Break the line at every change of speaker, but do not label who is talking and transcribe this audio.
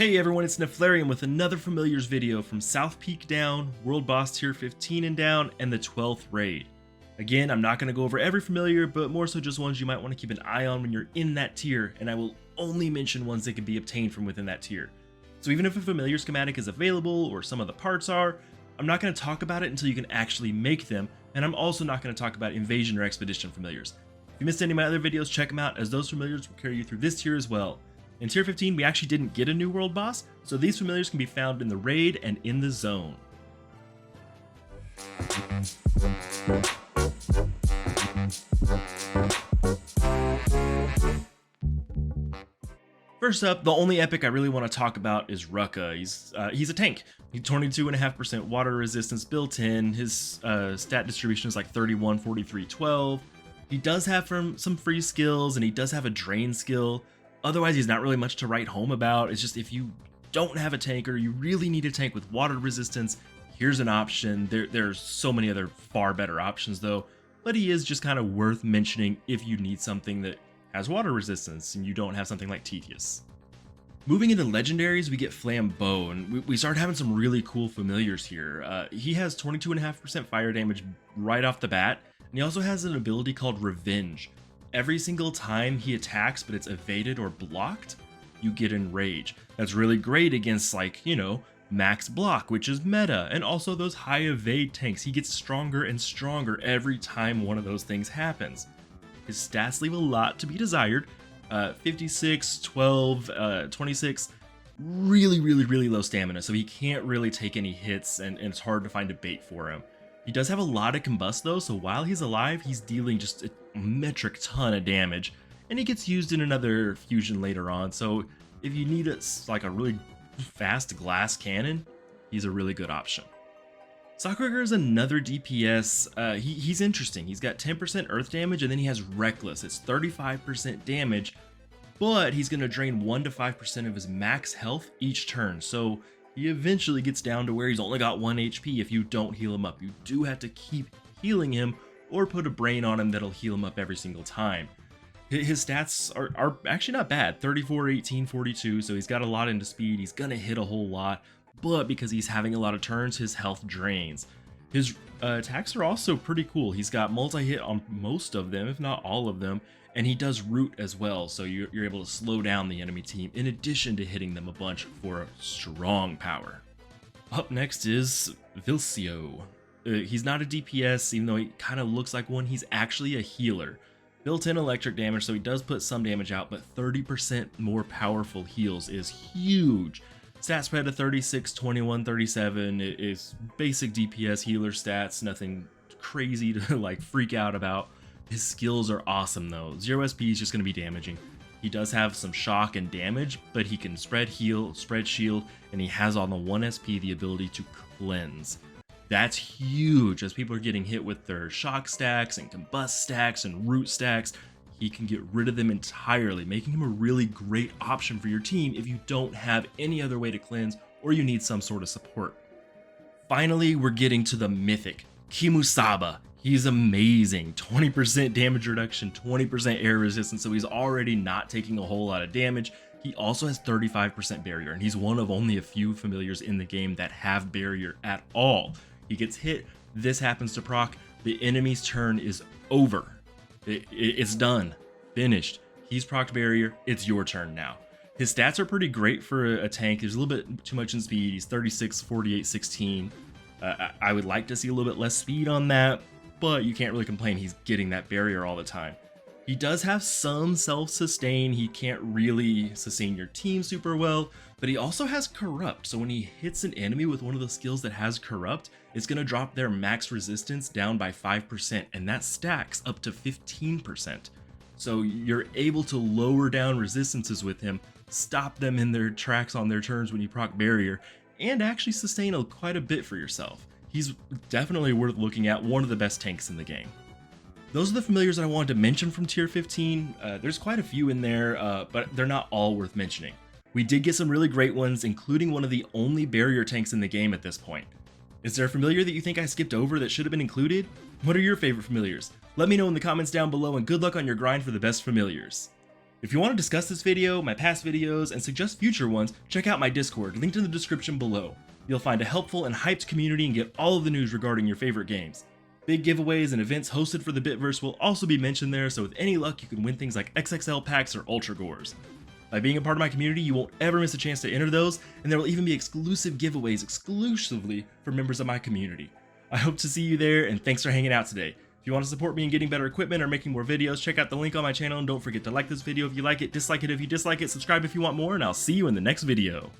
Hey everyone, it's Neflarium with another Familiars video from South Peak down, World Boss Tier 15 and down, and the 12th raid. Again, I'm not going to go over every familiar, but more so just ones you might want to keep an eye on when you're in that tier, and I will only mention ones that can be obtained from within that tier. So even if a familiar schematic is available, or some of the parts are, I'm not going to talk about it until you can actually make them, and I'm also not going to talk about Invasion or Expedition familiars. If you missed any of my other videos, check them out, as those familiars will carry you through this tier as well. In Tier 15, we actually didn't get a new world boss, so these familiars can be found in the raid and in the zone. First up, the only epic I really want to talk about is Rukka. He's a tank. He's 22.5% water resistance built in. His stat distribution is like 31, 43, 12. He does have some free skills, and he does have a drain skill. Otherwise, he's not really much to write home about. It's just if you don't have a tanker, you really need a tank with water resistance, here's an option. There's so many other far better options though, but he is just kind of worth mentioning if you need something that has water resistance and you don't have something like Tethys. Moving into legendaries, we get Flambeau, and we start having some really cool familiars here. He has 22.5% fire damage right off the bat, and he also has an ability called Revenge. Every single time he attacks, but it's evaded or blocked, you get Enrage. That's really great against, like, you know, max block, which is meta, and also those high evade tanks. He gets stronger and stronger every time one of those things happens. His stats leave a lot to be desired. 56, 12, 26, really low stamina, so he can't really take any hits, and it's hard to find a bait for him. He does have a lot of combust though, so while he's alive, he's dealing just a metric ton of damage, and he gets used in another fusion later on, so if you need like a really fast glass cannon, he's a really good option. Socragur is another DPS. He's interesting. He's got 10% earth damage, and then he has Reckless. It's 35% damage, but he's going to drain 1 to 5% of his max health each turn, so he eventually gets down to where he's only got 1 HP if you don't heal him up. You do have to keep healing him or put a brain on him that'll heal him up every single time. His stats are actually not bad, 34, 18, 42, so he's got a lot into speed. He's gonna hit a whole lot, but because he's having a lot of turns, his health drains. His attacks are also pretty cool. He's got multi-hit on most of them, if not all of them, and he does root as well, so you're able to slow down the enemy team in addition to hitting them a bunch for strong power. Up next is Vylsio. He's not a DPS, even though he kind of looks like one. He's actually a healer. Built-in electric damage, so he does put some damage out, but 30% more powerful heals is huge. Stat spread of 36, 21, 37 is basic DPS healer stats, nothing crazy to like freak out about. His skills are awesome though. 0 SP is just going to be damaging. He does have some shock and damage, but he can spread heal, spread shield, and he has on the 1 SP the ability to cleanse. That's huge as people are getting hit with their shock stacks and combust stacks and root stacks. He can get rid of them entirely, making him a really great option for your team if you don't have any other way to cleanse or you need some sort of support. Finally, we're getting to the mythic, Kimusaba. He's amazing, 20% damage reduction, 20% air resistance, so he's already not taking a whole lot of damage. He also has 35% barrier, and he's one of only a few familiars in the game that have barrier at all. He gets hit, this happens to proc, the enemy's turn is over. It's done, finished. He's procced barrier, it's your turn now. His stats are pretty great for a tank. There's a little bit too much in speed. He's 36, 48, 16. I would like to see a little bit less speed on that, but you can't really complain. He's getting that barrier all the time. He does have some self-sustain. He can't really sustain your team super well, but he also has Corrupt. So when he hits an enemy with one of the skills that has Corrupt, it's going to drop their max resistance down by 5%, and that stacks up to 15%. So you're able to lower down resistances with him, stop them in their tracks on their turns when you proc barrier, and actually sustain quite a bit for yourself. He's definitely worth looking at, one of the best tanks in the game. Those are the familiars I wanted to mention from Tier 15. There's quite a few in there, but they're not all worth mentioning. We did get some really great ones, including one of the only barrier tanks in the game at this point. Is there a familiar that you think I skipped over that should have been included? What are your favorite familiars? Let me know in the comments down below, and good luck on your grind for the best familiars. If you want to discuss this video, my past videos, and suggest future ones, check out my Discord, linked in the description below. You'll find a helpful and hyped community and get all of the news regarding your favorite games. Big giveaways and events hosted for the Bitverse will also be mentioned there, so with any luck you can win things like XXL packs or Ultra Gores. By being a part of my community, you won't ever miss a chance to enter those, and there will even be exclusive giveaways exclusively for members of my community. I hope to see you there, and thanks for hanging out today. If you want to support me in getting better equipment or making more videos, check out the link on my channel, and don't forget to like this video if you like it, dislike it if you dislike it, subscribe if you want more, and I'll see you in the next video.